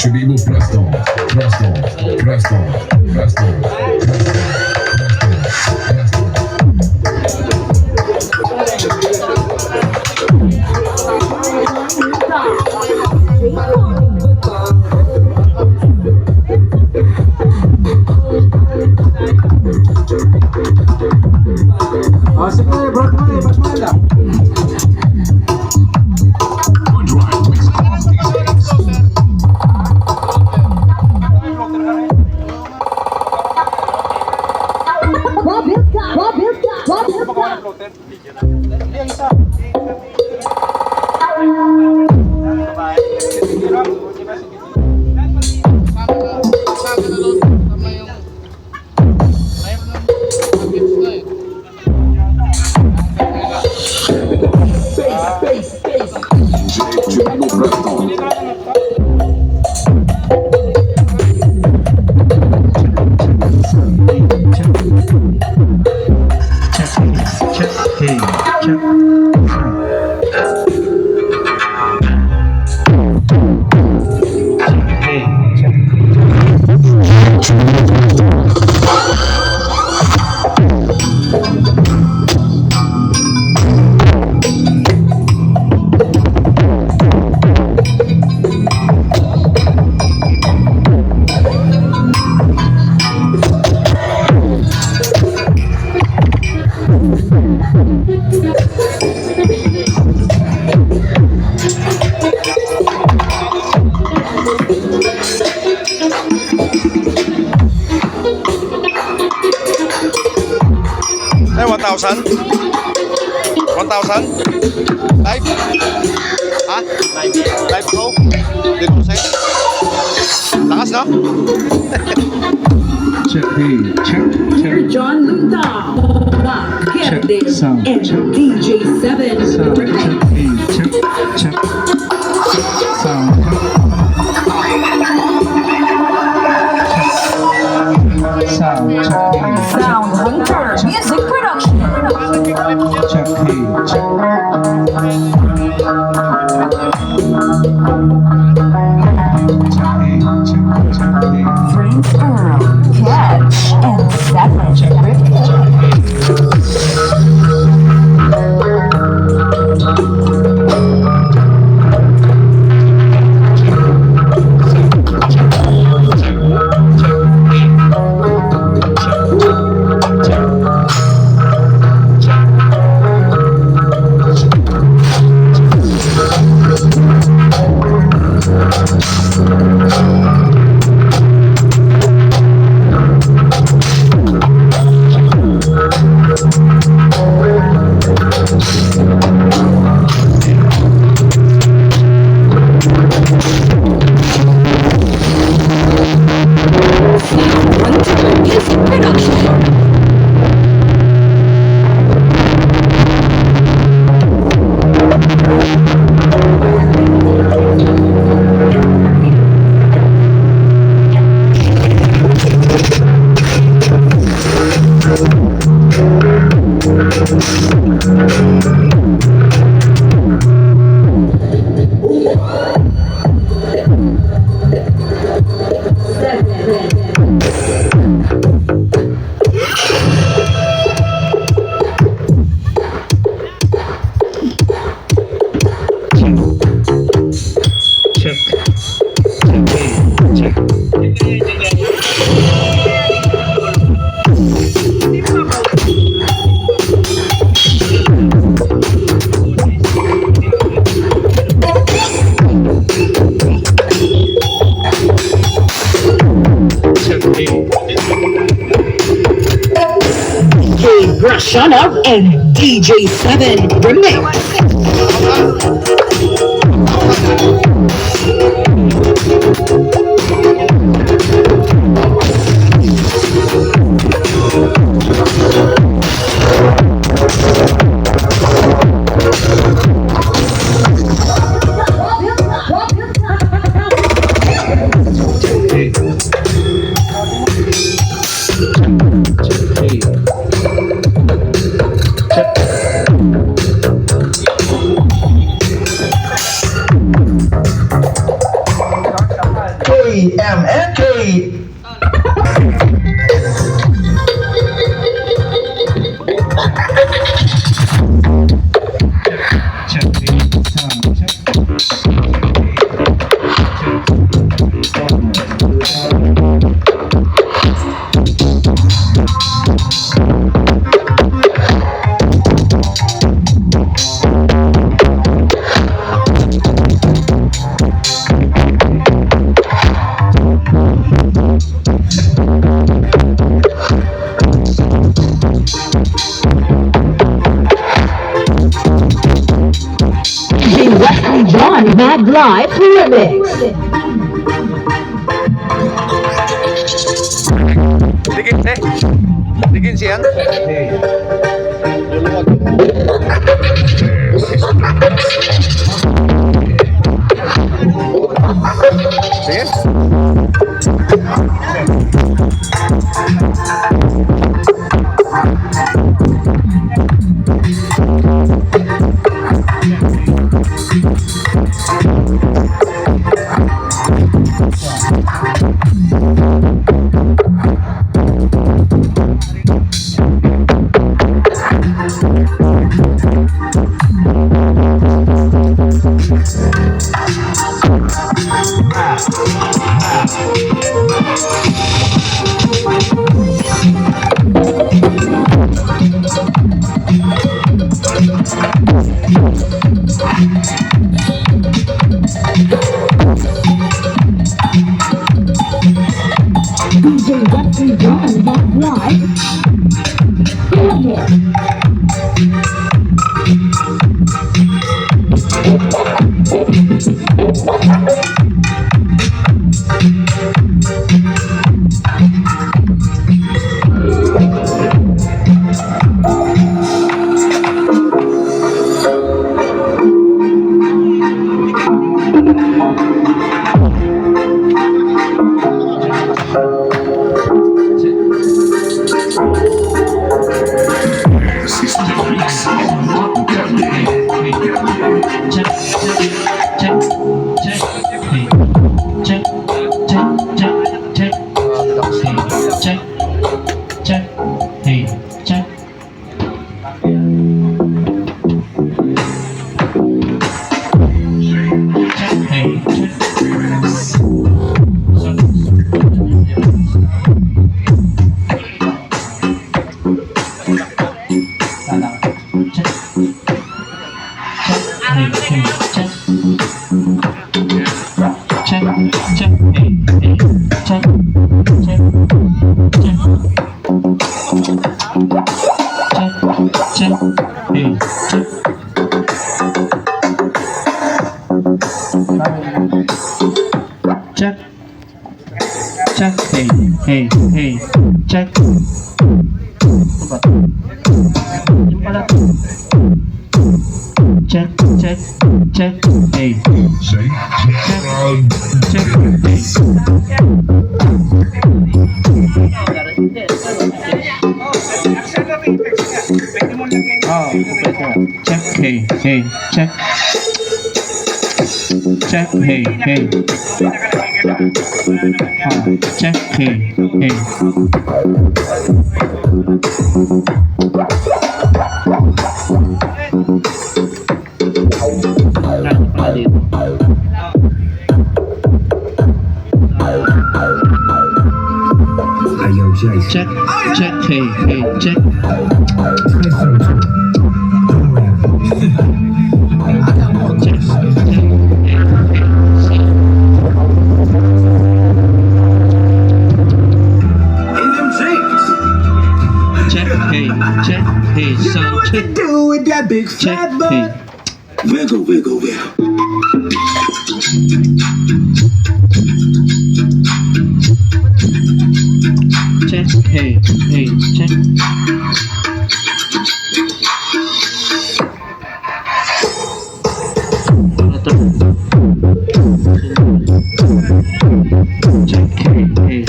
Chibibo presto, presto, presto, presto, sige, Brad Mala. Ay, 1,000? 1,000? Live? Ha? Live ko? Dito sa'yo? Lakas, no? Check, check, check. John Lunta, Check, Kevin, sound, and check. DJ7. Sound, check, check, check. Sound, Sound, check, Sound Hunter Music Production. check, check. Prince Earl, Catch, and Savage Ricky. Shana and DJ7 Remix. KMNK. check, sound check. DJ Wesley John Mad Live Remix. Digin sih. Digin siyan. Sige. DJ Wesley John Mad Live Remix. This is the mix of Gabby. Check, check, check, hey, check, check, check, check, hey, check, check, hey, check. Check, hey, check. Check. Hey, hey, check. Check, check, hey, hey, check, check, check. Check, check, hey, check. Check, check, hey, hey, hey, check. Yung pala. Check, check, check, hey. Say, Check, hey. Oh, check, hey, hey, check. Check, hey, hey. Oh, check, hey, hey. Check, check, hey, hey, check. Check, check, hey, check, hey, sound check. Do with that big Check, fat hey. butt. Wiggle, wiggle, wiggle. Check, hey, hey, check. Check, hey, hey.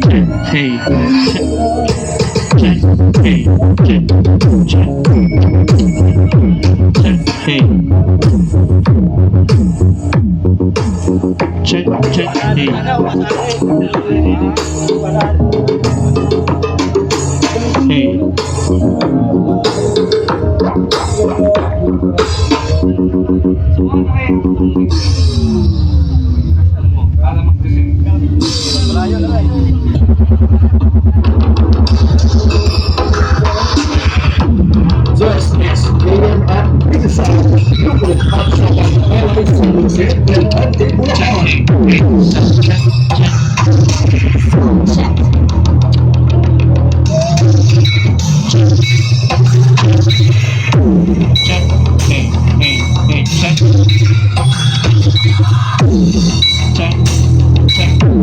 Check, hey, check. Check, hey, check, check. Check, hey. Check, check, hey. Hey. Just explore at Riverside. Look at hot shop on Airline Solution and Ate Bulacan. Check, hey, hey, hey, check. Check, check, hey.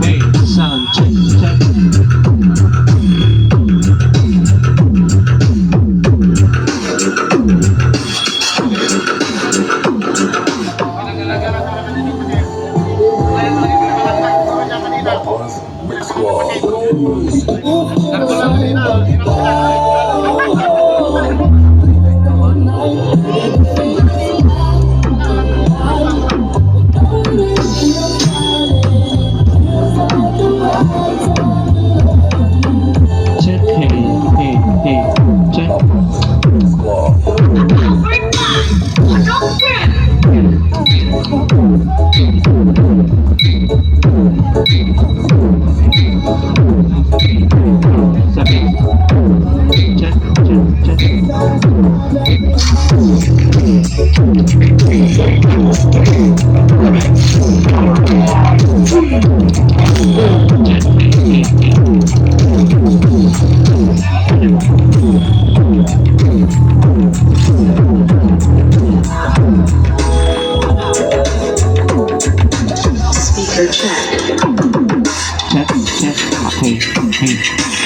Hey, sound check, check. Mix Squad. Check, hey, hey, hey, check. Mix Squad. Sabi. Check, check, check. Check, hey, hey. Speaker check. Check, check, hey, hey.